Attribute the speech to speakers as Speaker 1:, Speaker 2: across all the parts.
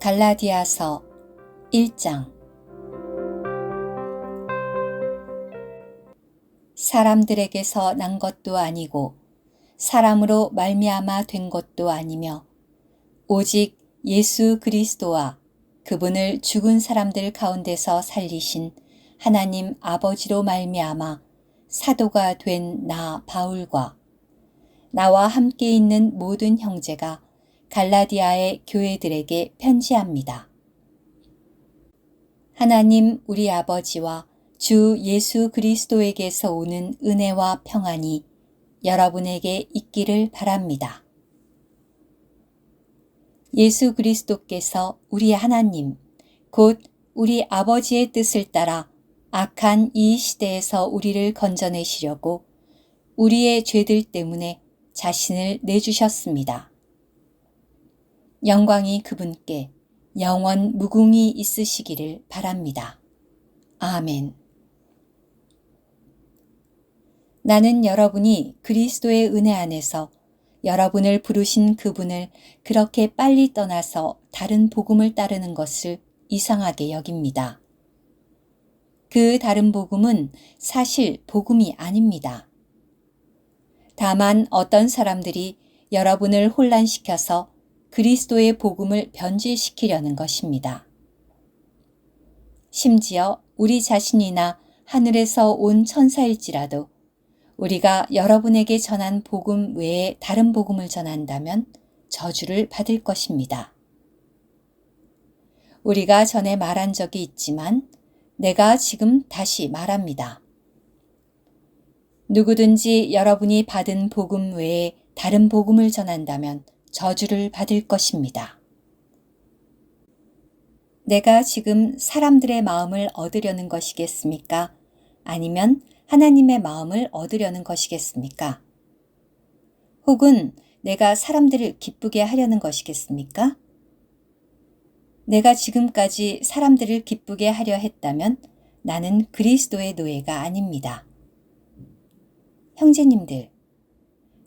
Speaker 1: 갈라디아서 1장. 사람들에게서 난 것도 아니고 사람으로 말미암아 된 것도 아니며 오직 예수 그리스도와 그분을 죽은 사람들 가운데서 살리신 하나님 아버지로 말미암아 사도가 된 나 바울과 나와 함께 있는 모든 형제가 갈라디아의 교회들에게 편지합니다. 하나님 우리 아버지와 주 예수 그리스도에게서 오는 은혜와 평안이 여러분에게 있기를 바랍니다. 예수 그리스도께서 우리 하나님, 곧 우리 아버지의 뜻을 따라 악한 이 시대에서 우리를 건져내시려고 우리의 죄들 때문에 자신을 내주셨습니다. 영광이 그분께 영원 무궁히 있으시기를 바랍니다. 아멘. 나는 여러분이 그리스도의 은혜 안에서 여러분을 부르신 그분을 그렇게 빨리 떠나서 다른 복음을 따르는 것을 이상하게 여깁니다. 그 다른 복음은 사실 복음이 아닙니다. 다만 어떤 사람들이 여러분을 혼란시켜서 그리스도의 복음을 변질시키려는 것입니다. 심지어 우리 자신이나 하늘에서 온 천사일지라도 우리가 여러분에게 전한 복음 외에 다른 복음을 전한다면 저주를 받을 것입니다. 우리가 전에 말한 적이 있지만 내가 지금 다시 말합니다. 누구든지 여러분이 받은 복음 외에 다른 복음을 전한다면 저주를 받을 것입니다. 내가 지금 사람들의 마음을 얻으려는 것이겠습니까? 아니면 하나님의 마음을 얻으려는 것이겠습니까? 혹은 내가 사람들을 기쁘게 하려는 것이겠습니까? 내가 지금까지 사람들을 기쁘게 하려 했다면 나는 그리스도의 노예가 아닙니다. 형제님들,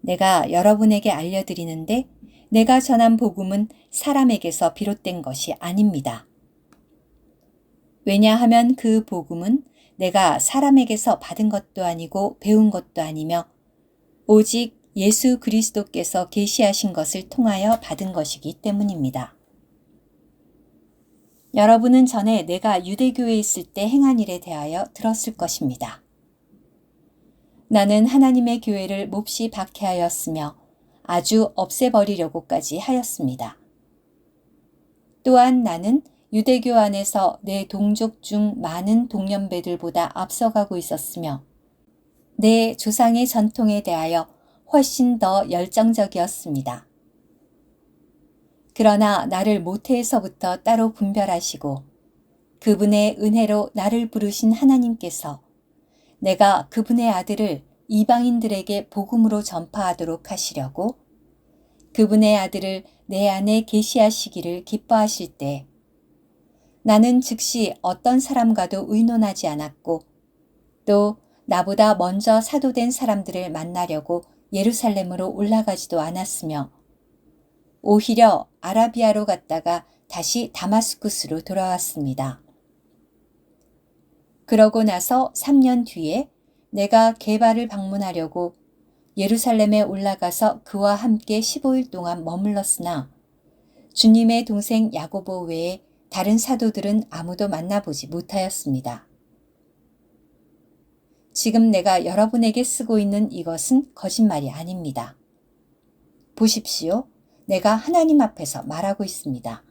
Speaker 1: 내가 여러분에게 알려드리는데 내가 전한 복음은 사람에게서 비롯된 것이 아닙니다. 왜냐하면 그 복음은 내가 사람에게서 받은 것도 아니고 배운 것도 아니며 오직 예수 그리스도께서 계시하신 것을 통하여 받은 것이기 때문입니다. 여러분은 전에 내가 유대교에 있을 때 행한 일에 대하여 들었을 것입니다. 나는 하나님의 교회를 몹시 박해하였으며 아주 없애버리려고까지 하였습니다. 또한 나는 유대교 안에서 내 동족 중 많은 동년배들보다 앞서가고 있었으며 내 조상의 전통에 대하여 훨씬 더 열정적이었습니다. 그러나 나를 모태에서부터 따로 분별하시고 그분의 은혜로 나를 부르신 하나님께서 내가 그분의 아들을 이방인들에게 복음으로 전파하도록 하시려고 그분의 아들을 내 안에 계시하시기를 기뻐하실 때 나는 즉시 어떤 사람과도 의논하지 않았고 또 나보다 먼저 사도된 사람들을 만나려고 예루살렘으로 올라가지도 않았으며 오히려 아라비아로 갔다가 다시 다마스쿠스로 돌아왔습니다. 그러고 나서 3년 뒤에 내가 게바를 방문하려고 예루살렘에 올라가서 그와 함께 15일 동안 머물렀으나 주님의 동생 야고보 외에 다른 사도들은 아무도 만나보지 못하였습니다. 지금 내가 여러분에게 쓰고 있는 이것은 거짓말이 아닙니다. 보십시오. 내가 하나님 앞에서 말하고 있습니다.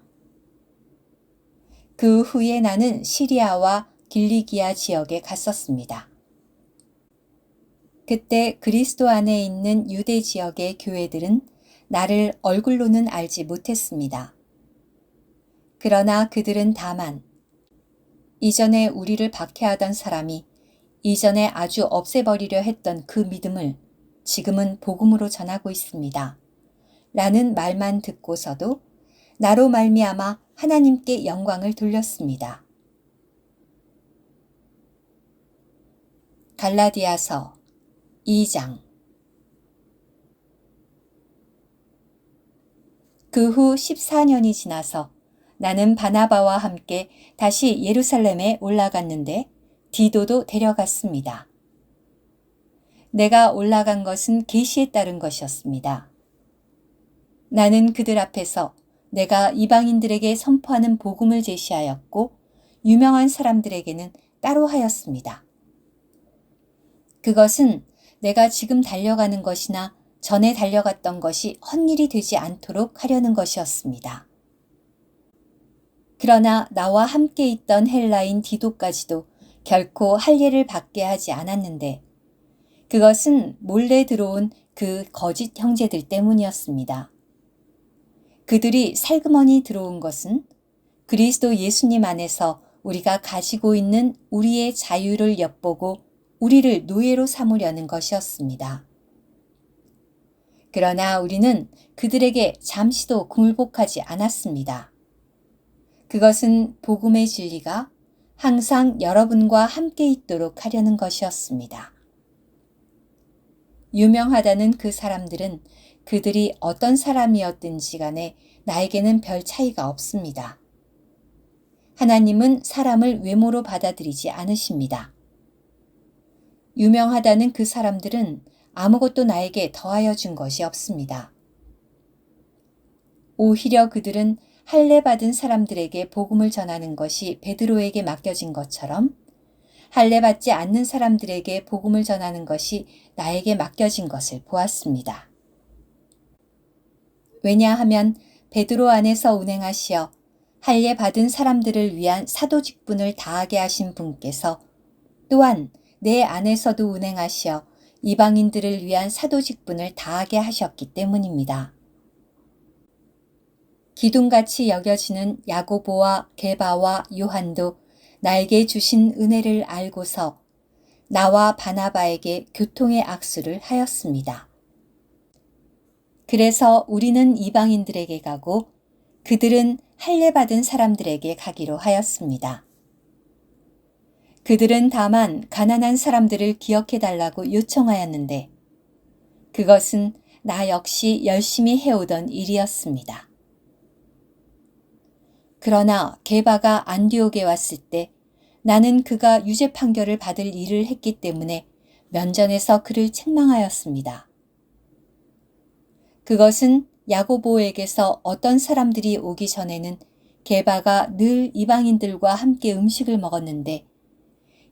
Speaker 1: 그 후에 나는 시리아와 길리기아 지역에 갔었습니다. 그때 그리스도 안에 있는 유대 지역의 교회들은 나를 얼굴로는 알지 못했습니다. 그러나 그들은 다만 이전에 우리를 박해하던 사람이 이전에 아주 없애버리려 했던 그 믿음을 지금은 복음으로 전하고 있습니다. 라는 말만 듣고서도 나로 말미암아 하나님께 영광을 돌렸습니다. 갈라디아서 2장. 그 후 14년이 지나서 나는 바나바와 함께 다시 예루살렘에 올라갔는데 디도도 데려갔습니다. 내가 올라간 것은 계시에 따른 것이었습니다. 나는 그들 앞에서 내가 이방인들에게 선포하는 복음을 제시하였고 유명한 사람들에게는 따로 하였습니다. 그것은 내가 지금 달려가는 것이나 전에 달려갔던 것이 헛일이 되지 않도록 하려는 것이었습니다. 그러나 나와 함께 있던 헬라인 디도까지도 결코 할례를 받게 하지 않았는데 그것은 몰래 들어온 그 거짓 형제들 때문이었습니다. 그들이 살그머니 들어온 것은 그리스도 예수님 안에서 우리가 가지고 있는 우리의 자유를 엿보고 우리를 노예로 삼으려는 것이었습니다. 그러나 우리는 그들에게 잠시도 굴복하지 않았습니다. 그것은 복음의 진리가 항상 여러분과 함께 있도록 하려는 것이었습니다. 유명하다는 그 사람들은 그들이 어떤 사람이었든지 간에 나에게는 별 차이가 없습니다. 하나님은 사람을 외모로 받아들이지 않으십니다. 유명하다는 그 사람들은 아무것도 나에게 더하여 준 것이 없습니다. 오히려 그들은 할례 받은 사람들에게 복음을 전하는 것이 베드로에게 맡겨진 것처럼 할례 받지 않는 사람들에게 복음을 전하는 것이 나에게 맡겨진 것을 보았습니다. 왜냐하면 베드로 안에서 운행하시어 할례 받은 사람들을 위한 사도 직분을 다하게 하신 분께서 또한 내 안에서도 운행하시어 이방인들을 위한 사도 직분을 다하게 하셨기 때문입니다. 기둥같이 여겨지는 야고보와 게바와 요한도 나에게 주신 은혜를 알고서 나와 바나바에게 교통의 악수를 하였습니다. 그래서 우리는 이방인들에게 가고 그들은 할례 받은 사람들에게 가기로 하였습니다. 그들은 다만 가난한 사람들을 기억해 달라고 요청하였는데 그것은 나 역시 열심히 해오던 일이었습니다. 그러나 게바가 안디옥에 왔을 때 나는 그가 유죄 판결을 받을 일을 했기 때문에 면전에서 그를 책망하였습니다. 그것은 야고보에게서 어떤 사람들이 오기 전에는 게바가 늘 이방인들과 함께 음식을 먹었는데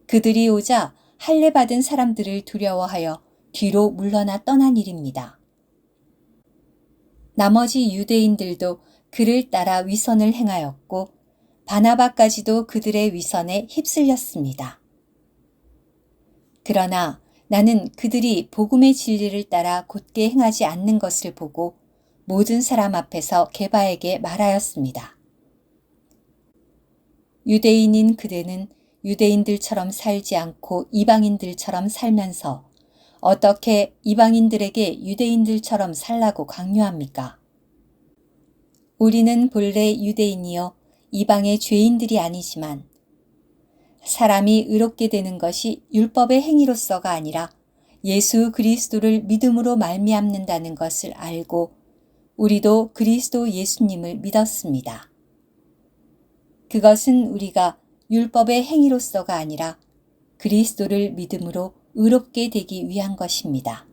Speaker 1: 그들이 오자 할례 받은 사람들을 두려워하여 뒤로 물러나 떠난 일입니다. 나머지 유대인들도 그를 따라 위선을 행하였고 바나바까지도 그들의 위선에 휩쓸렸습니다. 그러나 나는 그들이 복음의 진리를 따라 곧게 행하지 않는 것을 보고 모든 사람 앞에서 게바에게 말하였습니다. 유대인인 그대는 유대인들처럼 살지 않고 이방인들처럼 살면서 어떻게 이방인들에게 유대인들처럼 살라고 강요합니까? 우리는 본래 유대인이요 이방의 죄인들이 아니지만 사람이 의롭게 되는 것이 율법의 행위로서가 아니라 예수 그리스도를 믿음으로 말미암는다는 것을 알고 우리도 그리스도 예수님을 믿었습니다. 그것은 우리가 율법의 행위로서가 아니라 그리스도를 믿음으로 의롭게 되기 위한 것입니다.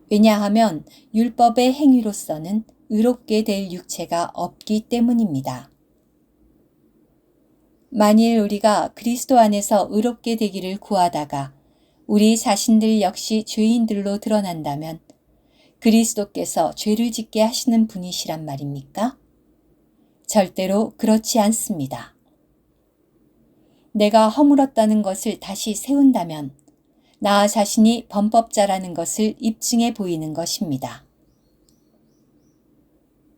Speaker 1: 왜냐하면 율법의 행위로서는 의롭게 될 육체가 없기 때문입니다. 만일 우리가 그리스도 안에서 의롭게 되기를 구하다가 우리 자신들 역시 죄인들로 드러난다면 그리스도께서 죄를 짓게 하시는 분이시란 말입니까? 절대로 그렇지 않습니다. 내가 허물었다는 것을 다시 세운다면 나 자신이 범법자라는 것을 입증해 보이는 것입니다.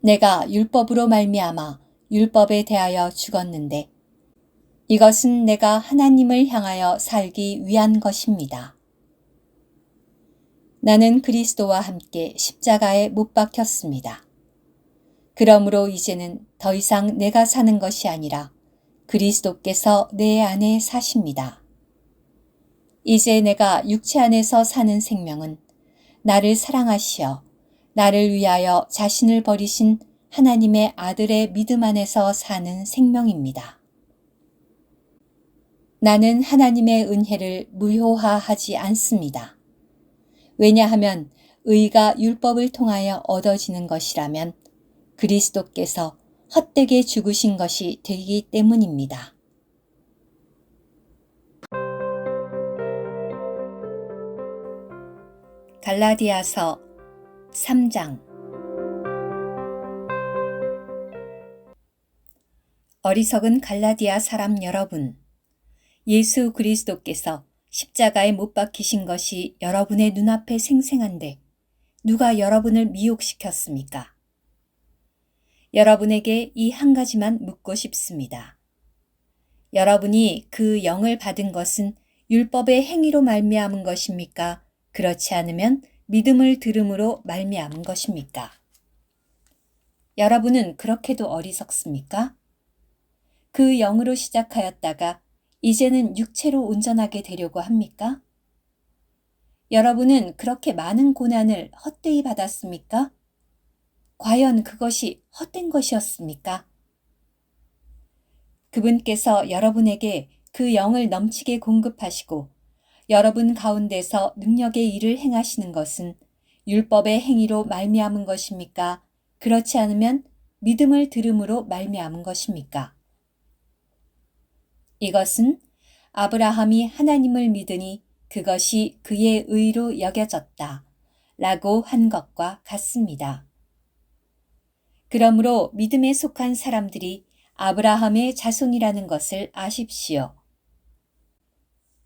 Speaker 1: 내가 율법으로 말미암아 율법에 대하여 죽었는데 이것은 내가 하나님을 향하여 살기 위한 것입니다. 나는 그리스도와 함께 십자가에 못 박혔습니다. 그러므로 이제는 더 이상 내가 사는 것이 아니라 그리스도께서 내 안에 사십니다. 이제 내가 육체 안에서 사는 생명은 나를 사랑하시어 나를 위하여 자신을 버리신 하나님의 아들의 믿음 안에서 사는 생명입니다. 나는 하나님의 은혜를 무효화하지 않습니다. 왜냐하면 의가 율법을 통하여 얻어지는 것이라면 그리스도께서 헛되게 죽으신 것이 되기 때문입니다. 갈라디아서 3장. 어리석은 갈라디아 사람 여러분, 예수 그리스도께서 십자가에 못 박히신 것이 여러분의 눈앞에 생생한데 누가 여러분을 미혹시켰습니까? 여러분에게 이 한 가지만 묻고 싶습니다. 여러분이 그 영을 받은 것은 율법의 행위로 말미암은 것입니까? 그렇지 않으면 믿음을 들음으로 말미암은 것입니까? 여러분은 그렇게도 어리석습니까? 그 영으로 시작하였다가 이제는 육체로 운전하게 되려고 합니까? 여러분은 그렇게 많은 고난을 헛되이 받았습니까? 과연 그것이 헛된 것이었습니까? 그분께서 여러분에게 그 영을 넘치게 공급하시고 여러분 가운데서 능력의 일을 행하시는 것은 율법의 행위로 말미암은 것입니까? 그렇지 않으면 믿음을 들음으로 말미암은 것입니까? 이것은 아브라함이 하나님을 믿으니 그것이 그의 의로 여겨졌다 라고 한 것과 같습니다. 그러므로 믿음에 속한 사람들이 아브라함의 자손이라는 것을 아십시오.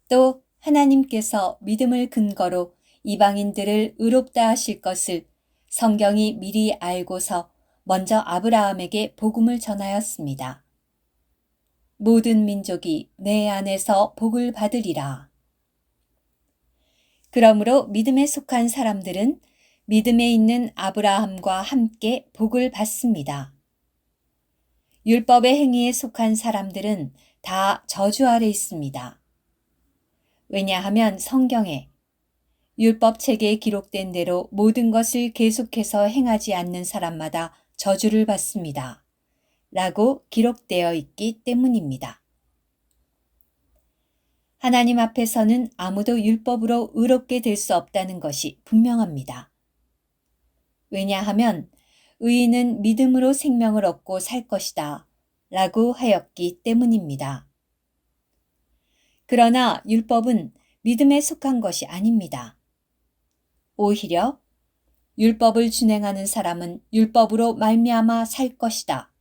Speaker 1: 또 하나님께서 믿음을 근거로 이방인들을 의롭다 하실 것을 성경이 미리 알고서 먼저 아브라함에게 복음을 전하였습니다. 모든 민족이 내 안에서 복을 받으리라. 그러므로 믿음에 속한 사람들은 믿음에 있는 아브라함과 함께 복을 받습니다. 율법의 행위에 속한 사람들은 다 저주 아래 있습니다. 왜냐하면 성경에 율법책에 기록된 대로 모든 것을 계속해서 행하지 않는 사람마다 저주를 받습니다. 라고 기록되어 있기 때문입니다. 하나님 앞에서는 아무도 율법으로 의롭게 될 수 없다는 것이 분명합니다. 왜냐하면 의인은 믿음으로 생명을 얻고 살 것이다 라고 하였기 때문입니다. 그러나 율법은 믿음에 속한 것이 아닙니다. 오히려 율법을 준행하는 사람은 율법으로 말미암아 살 것이다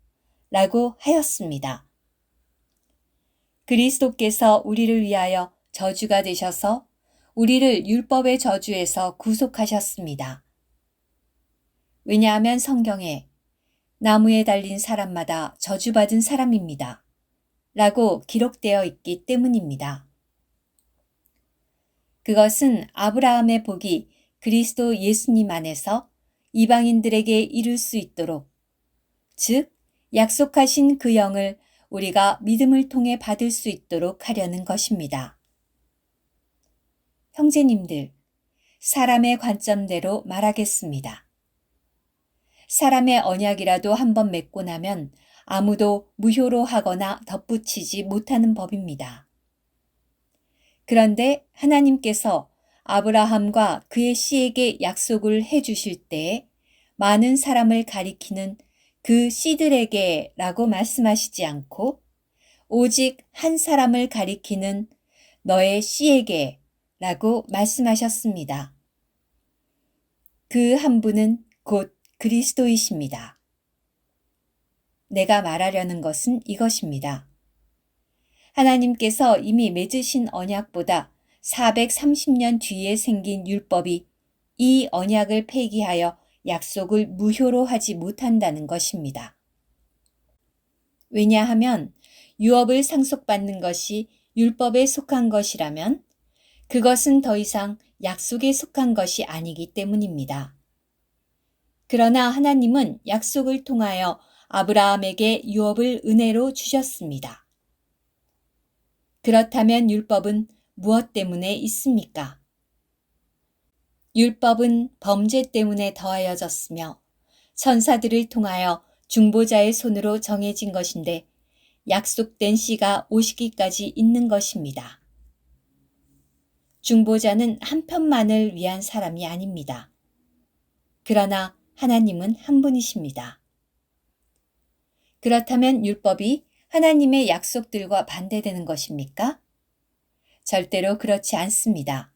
Speaker 1: 라고 하였습니다. 그리스도께서 우리를 위하여 저주가 되셔서 우리를 율법의 저주에서 구속하셨습니다. 왜냐하면 성경에 나무에 달린 사람마다 저주받은 사람입니다. 라고 기록되어 있기 때문입니다. 그것은 아브라함의 복이 그리스도 예수님 안에서 이방인들에게 이룰 수 있도록, 즉 약속하신 그 영을 우리가 믿음을 통해 받을 수 있도록 하려는 것입니다. 형제님들, 사람의 관점대로 말하겠습니다. 사람의 언약이라도 한번 맺고 나면 아무도 무효로 하거나 덧붙이지 못하는 법입니다. 그런데 하나님께서 아브라함과 그의 씨에게 약속을 해 주실 때에 많은 사람을 가리키는 그 씨들에게 라고 말씀하시지 않고 오직 한 사람을 가리키는 너의 씨에게 라고 말씀하셨습니다. 그 한 분은 곧 그리스도이십니다. 내가 말하려는 것은 이것입니다. 하나님께서 이미 맺으신 언약보다 430년 뒤에 생긴 율법이 이 언약을 폐기하여 약속을 무효로 하지 못한다는 것입니다. 왜냐하면 유업을 상속받는 것이 율법에 속한 것이라면 그것은 더 이상 약속에 속한 것이 아니기 때문입니다. 그러나 하나님은 약속을 통하여 아브라함에게 유업을 은혜로 주셨습니다. 그렇다면 율법은 무엇 때문에 있습니까? 율법은 범죄 때문에 더하여졌으며 천사들을 통하여 중보자의 손으로 정해진 것인데 약속된 씨가 오시기까지 있는 것입니다. 중보자는 한 편만을 위한 사람이 아닙니다. 그러나 하나님은 한 분이십니다. 그렇다면 율법이 하나님의 약속들과 반대되는 것입니까? 절대로 그렇지 않습니다.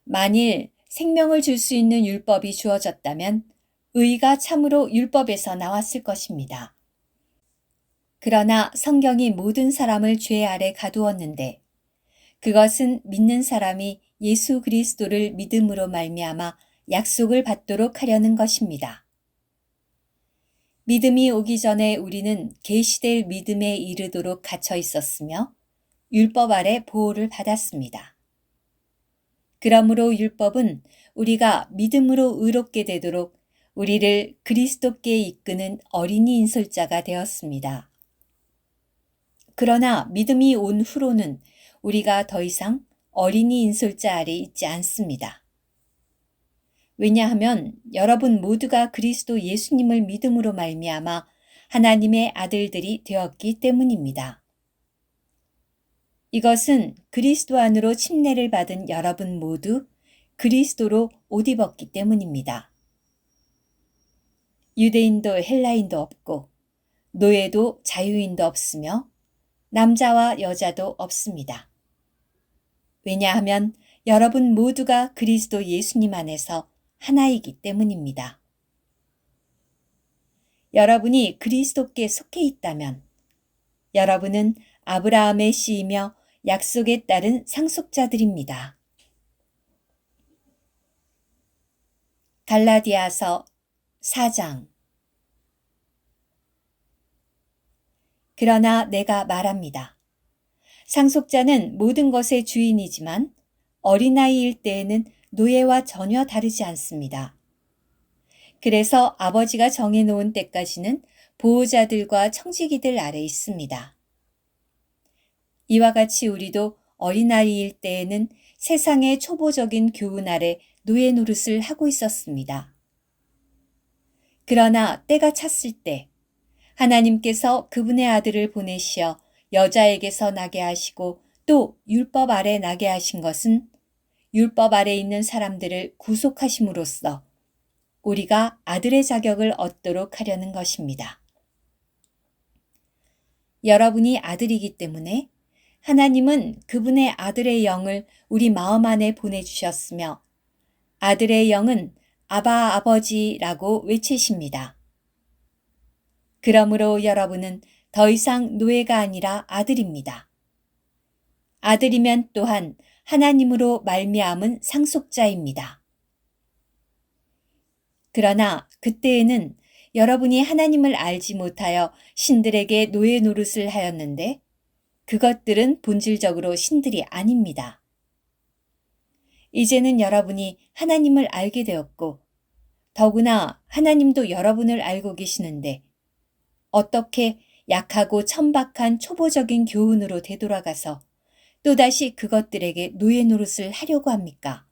Speaker 1: 만일 생명을 줄 수 있는 율법이 주어졌다면 의가 참으로 율법에서 나왔을 것입니다. 그러나 성경이 모든 사람을 죄 아래 가두었는데 그것은 믿는 사람이 예수 그리스도를 믿음으로 말미암아 약속을 받도록 하려는 것입니다. 믿음이 오기 전에 우리는 계시될 믿음에 이르도록 갇혀 있었으며 율법 아래 보호를 받았습니다. 그러므로 율법은 우리가 믿음으로 의롭게 되도록 우리를 그리스도께 이끄는 어린이 인솔자가 되었습니다. 그러나 믿음이 온 후로는 우리가 더 이상 어린이 인솔자 아래 있지 않습니다. 왜냐하면 여러분 모두가 그리스도 예수님을 믿음으로 말미암아 하나님의 아들들이 되었기 때문입니다. 이것은 그리스도 안으로 침례를 받은 여러분 모두 그리스도로 옷 입었기 때문입니다. 유대인도 헬라인도 없고 노예도 자유인도 없으며 남자와 여자도 없습니다. 왜냐하면 여러분 모두가 그리스도 예수님 안에서 하나이기 때문입니다. 여러분이 그리스도께 속해 있다면 여러분은 아브라함의 씨이며 약속에 따른 상속자들입니다. 갈라디아서 4장. 그러나 내가 말합니다. 상속자는 모든 것의 주인이지만 어린아이일 때에는 노예와 전혀 다르지 않습니다. 그래서 아버지가 정해놓은 때까지는 보호자들과 청지기들 아래 있습니다. 이와 같이 우리도 어린아이일 때에는 세상의 초보적인 교훈 아래 노예 노릇을 하고 있었습니다. 그러나 때가 찼을 때 하나님께서 그분의 아들을 보내시어 여자에게서 나게 하시고 또 율법 아래 나게 하신 것은 율법 아래 있는 사람들을 구속하심으로써 우리가 아들의 자격을 얻도록 하려는 것입니다. 여러분이 아들이기 때문에 하나님은 그분의 아들의 영을 우리 마음 안에 보내주셨으며 아들의 영은 아바 아버지라고 외치십니다. 그러므로 여러분은 더 이상 노예가 아니라 아들입니다. 아들이면 또한 하나님으로 말미암은 상속자입니다. 그러나 그때에는 여러분이 하나님을 알지 못하여 신들에게 노예 노릇을 하였는데 그것들은 본질적으로 신들이 아닙니다. 이제는 여러분이 하나님을 알게 되었고 더구나 하나님도 여러분을 알고 계시는데 어떻게 약하고 천박한 초보적인 교훈으로 되돌아가서 또다시 그것들에게 노예 노릇을 하려고 합니까?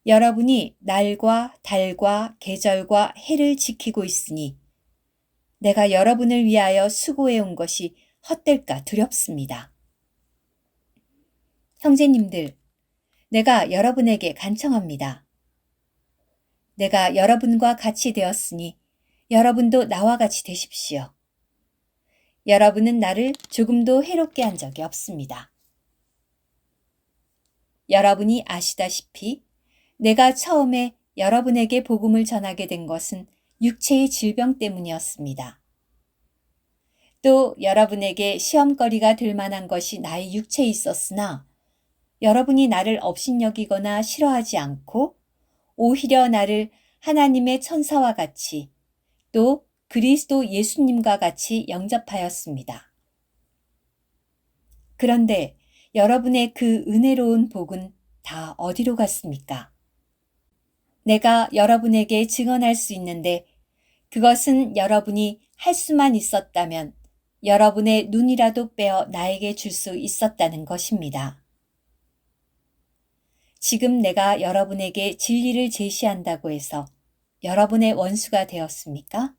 Speaker 1: 여러분이 날과 달과 계절과 해를 지키고 있으니 내가 여러분을 위하여 수고해 온 것이 헛될까 두렵습니다. 형제님들, 내가 여러분에게 간청합니다. 내가 여러분과 같이 되었으니 여러분도 나와 같이 되십시오. 여러분은 나를 조금도 해롭게 한 적이 없습니다. 여러분이 아시다시피 내가 처음에 여러분에게 복음을 전하게 된 것은 육체의 질병 때문이었습니다. 또 여러분에게 시험거리가 될 만한 것이 나의 육체에 있었으나 여러분이 나를 업신여기거나 싫어하지 않고 오히려 나를 하나님의 천사와 같이 또 그리스도 예수님과 같이 영접하였습니다. 그런데 여러분의 그 은혜로운 복은 다 어디로 갔습니까? 내가 여러분에게 증언할 수 있는데 그것은 여러분이 할 수만 있었다면 여러분의 눈이라도 빼어 나에게 줄 수 있었다는 것입니다. 지금 내가 여러분에게 진리를 제시한다고 해서 여러분의 원수가 되었습니까?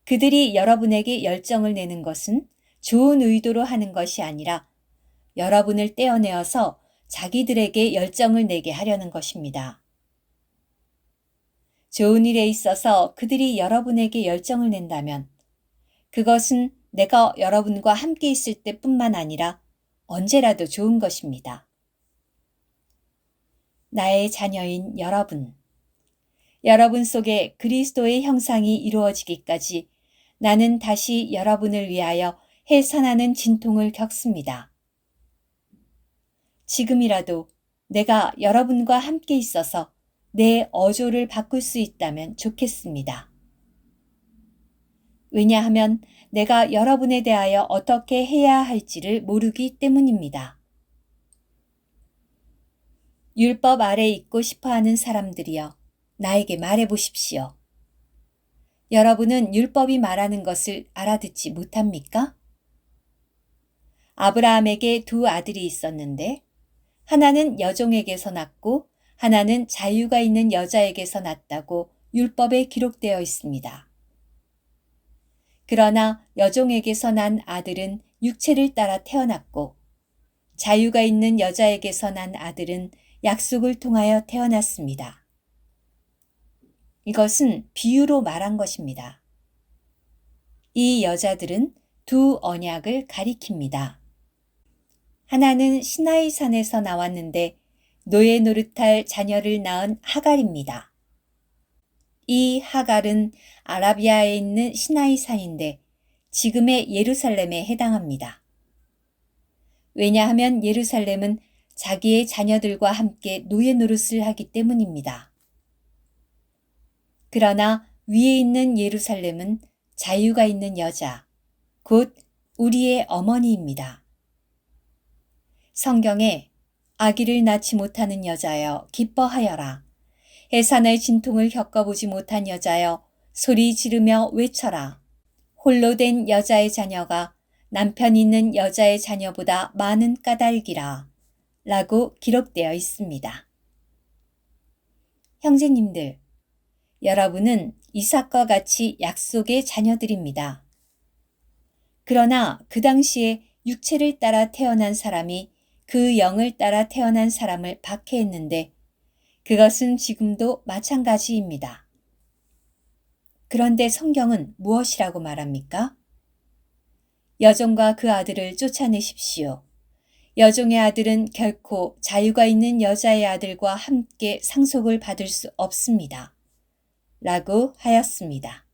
Speaker 1: 그들이 여러분에게 열정을 내는 것은 좋은 의도로 하는 것이 아니라 여러분을 떼어내어서 자기들에게 열정을 내게 하려는 것입니다. 좋은 일에 있어서 그들이 여러분에게 열정을 낸다면 그것은 내가 여러분과 함께 있을 때뿐만 아니라 언제라도 좋은 것입니다. 나의 자녀인 여러분. 여러분 속에 그리스도의 형상이 이루어지기까지 나는 다시 여러분을 위하여 해산하는 진통을 겪습니다. 지금이라도 내가 여러분과 함께 있어서 내 어조를 바꿀 수 있다면 좋겠습니다. 왜냐하면 내가 여러분에 대하여 어떻게 해야 할지를 모르기 때문입니다. 율법 아래 있고 싶어 하는 사람들이여, 나에게 말해 보십시오. 여러분은 율법이 말하는 것을 알아듣지 못합니까? 아브라함에게 두 아들이 있었는데 하나는 여종에게서 났고 하나는 자유가 있는 여자에게서 났다고 율법에 기록되어 있습니다. 그러나 여종에게서 난 아들은 육체를 따라 태어났고 자유가 있는 여자에게서 난 아들은 약속을 통하여 태어났습니다. 이것은 비유로 말한 것입니다. 이 여자들은 두 언약을 가리킵니다. 하나는 시나이 산에서 나왔는데 노예 노릇할 자녀를 낳은 하갈입니다. 이 하갈은 아라비아에 있는 시나이 산인데 지금의 예루살렘에 해당합니다. 왜냐하면 예루살렘은 자기의 자녀들과 함께 노예 노릇을 하기 때문입니다. 그러나 위에 있는 예루살렘은 자유가 있는 여자, 곧 우리의 어머니입니다. 성경에 아기를 낳지 못하는 여자여 기뻐하여라. 해산의 진통을 겪어보지 못한 여자여 소리 지르며 외쳐라. 홀로 된 여자의 자녀가 남편 있는 여자의 자녀보다 많은 까닭이라 라고 기록되어 있습니다. 형제님들, 여러분은 이삭과 같이 약속의 자녀들입니다. 그러나 그 당시에 육체를 따라 태어난 사람이 그 영을 따라 태어난 사람을 박해했는데 그것은 지금도 마찬가지입니다. 그런데 성경은 무엇이라고 말합니까? 여종과 그 아들을 쫓아내십시오. 여종의 아들은 결코 자유가 있는 여자의 아들과 함께 상속을 받을 수 없습니다. 라고 하였습니다.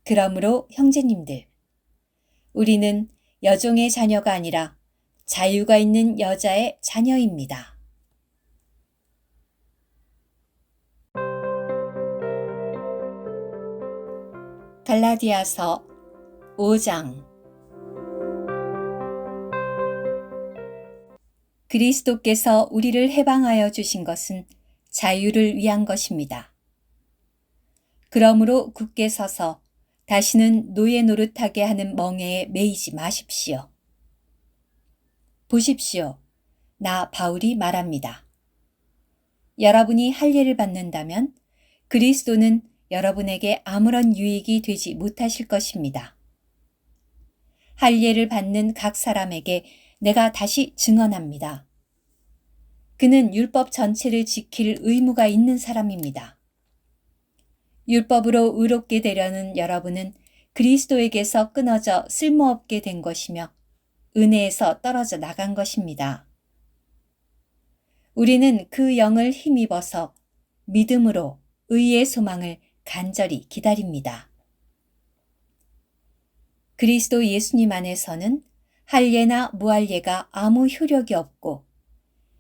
Speaker 1: 그러므로 형제님들, 우리는 여종의 자녀가 아니라 자유가 있는 여자의 자녀입니다. 갈라디아서 5장. 그리스도께서 우리를 해방하여 주신 것은 자유를 위한 것입니다. 그러므로 굳게 서서 다시는 노예 노릇하게 하는 멍에에 매이지 마십시오. 보십시오. 나 바울이 말합니다. 여러분이 할례를 받는다면 그리스도는 여러분에게 아무런 유익이 되지 못하실 것입니다. 할례를 받는 각 사람에게 내가 다시 증언합니다. 그는 율법 전체를 지킬 의무가 있는 사람입니다. 율법으로 의롭게 되려는 여러분은 그리스도에게서 끊어져 쓸모없게 된 것이며 은혜에서 떨어져 나간 것입니다. 우리는 그 영을 힘입어서 믿음으로 의의 소망을 간절히 기다립니다. 그리스도 예수님 안에서는 할례나 무할례가 아무 효력이 없고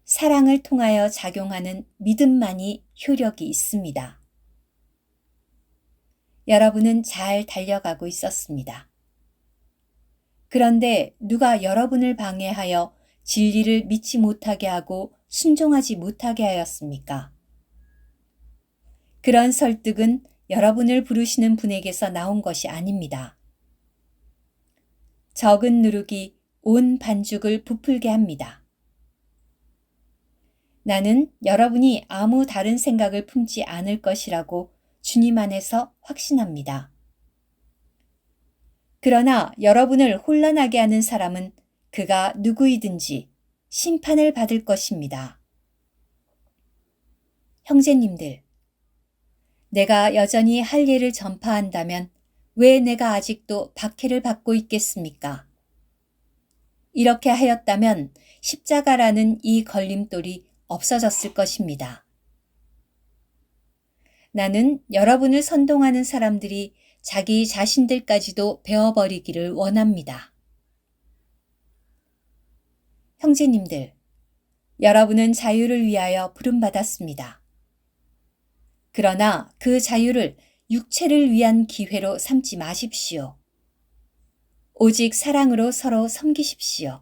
Speaker 1: 사랑을 통하여 작용하는 믿음만이 효력이 있습니다. 여러분은 잘 달려가고 있었습니다. 그런데 누가 여러분을 방해하여 진리를 믿지 못하게 하고 순종하지 못하게 하였습니까? 그런 설득은 여러분을 부르시는 분에게서 나온 것이 아닙니다. 적은 누룩이 온 반죽을 부풀게 합니다. 나는 여러분이 아무 다른 생각을 품지 않을 것이라고 주님 안에서 확신합니다. 그러나 여러분을 혼란하게 하는 사람은 그가 누구이든지 심판을 받을 것입니다. 형제님들, 내가 여전히 할례를 전파한다면 왜 내가 아직도 박해를 받고 있겠습니까? 이렇게 하였다면 십자가라는 이 걸림돌이 없어졌을 것입니다. 나는 여러분을 선동하는 사람들이 자기 자신들까지도 베어버리기를 원합니다. 형제님들, 여러분은 자유를 위하여 부름받았습니다. 그러나 그 자유를 육체를 위한 기회로 삼지 마십시오. 오직 사랑으로 서로 섬기십시오.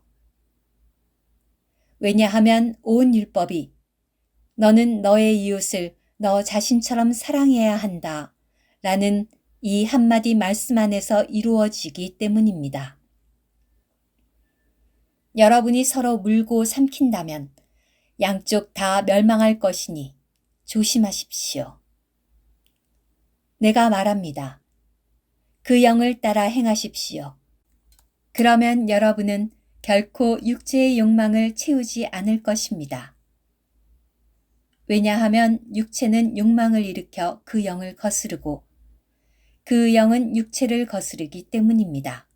Speaker 1: 왜냐하면 온 율법이 너는 너의 이웃을 너 자신처럼 사랑해야 한다 라는 이 한마디 말씀 안에서 이루어지기 때문입니다. 여러분이 서로 물고 삼킨다면 양쪽 다 멸망할 것이니 조심하십시오. 내가 말합니다. 그 영을 따라 행하십시오. 그러면 여러분은 결코 육체의 욕망을 채우지 않을 것입니다. 왜냐하면 육체는 욕망을 일으켜 그 영을 거스르고 그 영은 육체를 거스르기 때문입니다.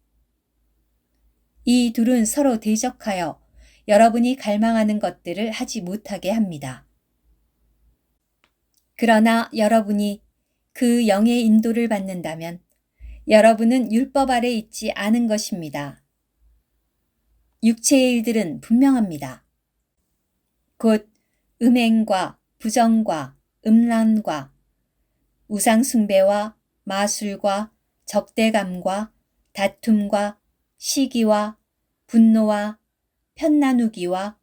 Speaker 1: 이 둘은 서로 대적하여 여러분이 갈망하는 것들을 하지 못하게 합니다. 그러나 여러분이 그 영의 인도를 받는다면 여러분은 율법 아래 있지 않은 것입니다. 육체의 일들은 분명합니다. 곧 음행과 부정과 음란과 우상숭배와 마술과 적대감과 다툼과 시기와 분노와 편나누기와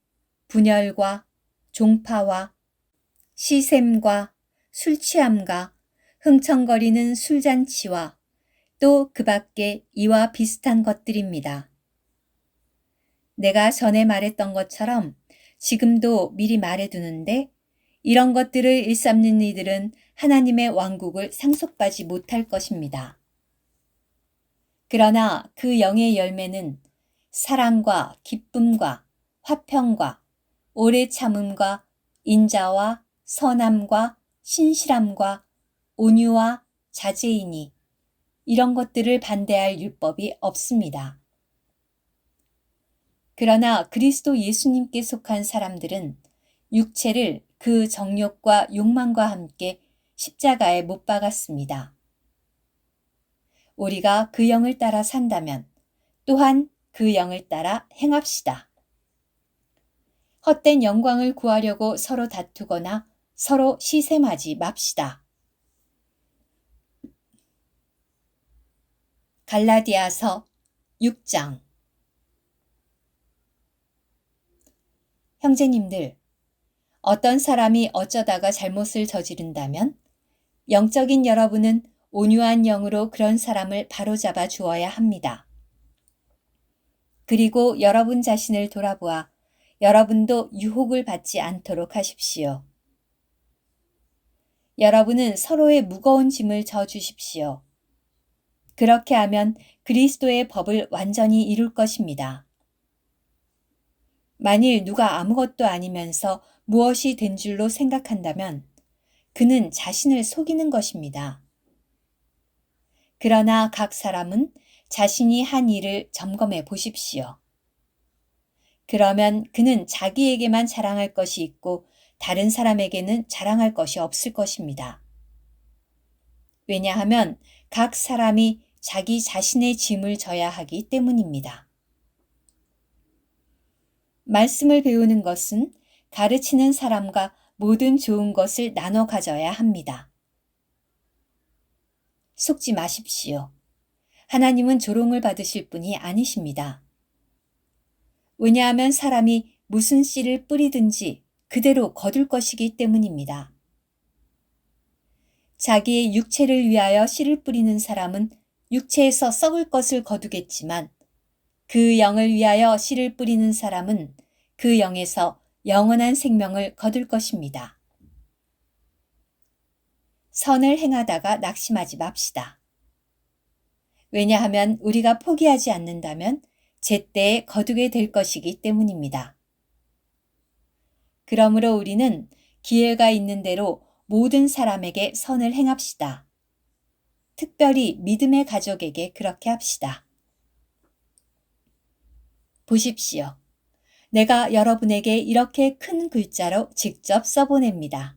Speaker 1: 분열과 종파와 시샘과 술취함과 흥청거리는 술잔치와 또 그 밖에 이와 비슷한 것들입니다. 내가 전에 말했던 것처럼 지금도 미리 말해두는데 이런 것들을 일삼는 이들은 하나님의 왕국을 상속받지 못할 것입니다. 그러나 그 영의 열매는 사랑과 기쁨과 화평과 오래 참음과 인자와 선함과 신실함과 온유와 자제이니 이런 것들을 반대할 율법이 없습니다. 그러나 그리스도 예수님께 속한 사람들은 육체를 그 정욕과 욕망과 함께 십자가에 못 박았습니다. 우리가 그 영을 따라 산다면 또한 그 영을 따라 행합시다. 헛된 영광을 구하려고 서로 다투거나 서로 시샘하지 맙시다. 갈라디아서 6장. 형제님들, 어떤 사람이 어쩌다가 잘못을 저지른다면 영적인 여러분은 온유한 영으로 그런 사람을 바로잡아 주어야 합니다. 그리고 여러분 자신을 돌아보아 여러분도 유혹을 받지 않도록 하십시오. 여러분은 서로의 무거운 짐을 져주십시오. 그렇게 하면 그리스도의 법을 완전히 이룰 것입니다. 만일 누가 아무것도 아니면서 무엇이 된 줄로 생각한다면 그는 자신을 속이는 것입니다. 그러나 각 사람은 자신이 한 일을 점검해 보십시오. 그러면 그는 자기에게만 자랑할 것이 있고 다른 사람에게는 자랑할 것이 없을 것입니다. 왜냐하면 각 사람이 자기 자신의 짐을 져야 하기 때문입니다. 말씀을 배우는 것은 가르치는 사람과 모든 좋은 것을 나눠 가져야 합니다. 속지 마십시오. 하나님은 조롱을 받으실 분이 아니십니다. 왜냐하면 사람이 무슨 씨를 뿌리든지 그대로 거둘 것이기 때문입니다. 자기의 육체를 위하여 씨를 뿌리는 사람은 육체에서 썩을 것을 거두겠지만 그 영을 위하여 씨를 뿌리는 사람은 그 영에서 영원한 생명을 거둘 것입니다. 선을 행하다가 낙심하지 맙시다. 왜냐하면 우리가 포기하지 않는다면 제때에 거두게 될 것이기 때문입니다. 그러므로 우리는 기회가 있는 대로 모든 사람에게 선을 행합시다. 특별히 믿음의 가족에게 그렇게 합시다. 보십시오. 내가 여러분에게 이렇게 큰 글자로 직접 써보냅니다.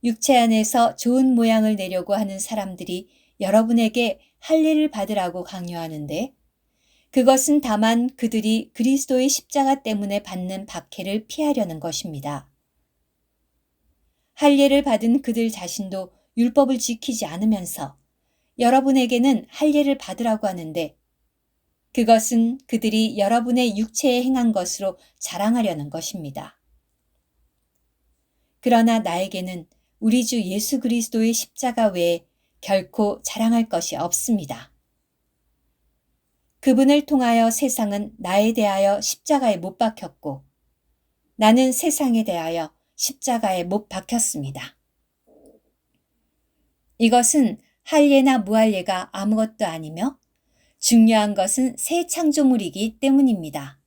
Speaker 1: 육체 안에서 좋은 모양을 내려고 하는 사람들이 여러분에게 할례를 받으라고 강요하는데 그것은 다만 그들이 그리스도의 십자가 때문에 받는 박해를 피하려는 것입니다. 할례를 받은 그들 자신도 율법을 지키지 않으면서 여러분에게는 할례를 받으라고 하는데 그것은 그들이 여러분의 육체에 행한 것으로 자랑하려는 것입니다. 그러나 나에게는 우리 주 예수 그리스도의 십자가 외에 결코 자랑할 것이 없습니다. 그분을 통하여 세상은 나에 대하여 십자가에 못 박혔고 나는 세상에 대하여 십자가에 못 박혔습니다. 이것은 할례나 무할례가 아무것도 아니며 중요한 것은 새 창조물이기 때문입니다.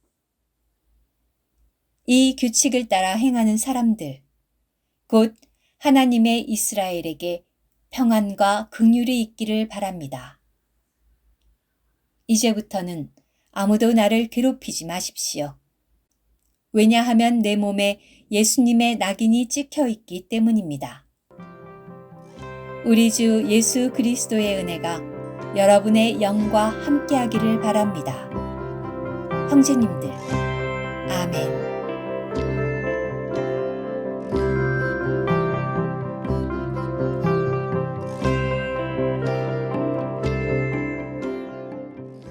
Speaker 1: 이 규칙을 따라 행하는 사람들, 곧 하나님의 이스라엘에게 평안과 긍휼이 있기를 바랍니다. 이제부터는 아무도 나를 괴롭히지 마십시오. 왜냐하면 내 몸에 예수님의 낙인이 찍혀 있기 때문입니다. 우리 주 예수 그리스도의 은혜가 여러분의 영과 함께하기를 바랍니다. 형제님들, 아멘.